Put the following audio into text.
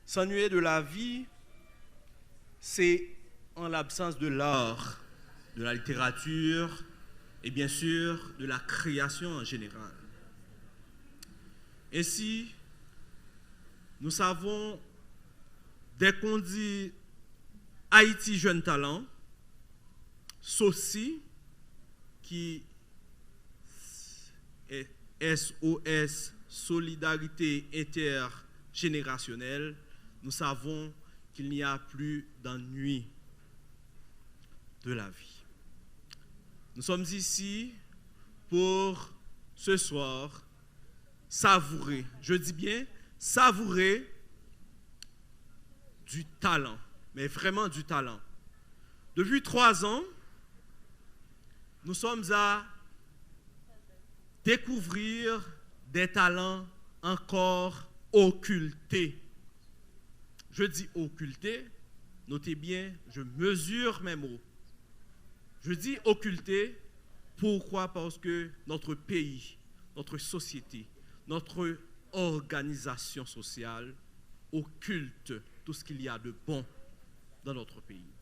S'ennuyer de la vie, c'est en l'absence de l'art, de la littérature et bien sûr de la création en général. Ainsi, nous savons, dès qu'on dit Haïti Jeune Talent, SOSI, qui est SOS, Solidarité Intergénérationnelle, nous savons qu'il n'y a plus d'ennui de la vie. Nous sommes ici pour ce soir savourer, je dis bien savourer du talent, mais vraiment du talent. Depuis 3 ans, nous sommes à découvrir des talents encore occultés. Je dis occultés, notez bien, je mesure mes mots. Je dis occultés, pourquoi? Parce que notre pays, notre société, notre organisation sociale occulte tout ce qu'il y a de bon dans notre pays.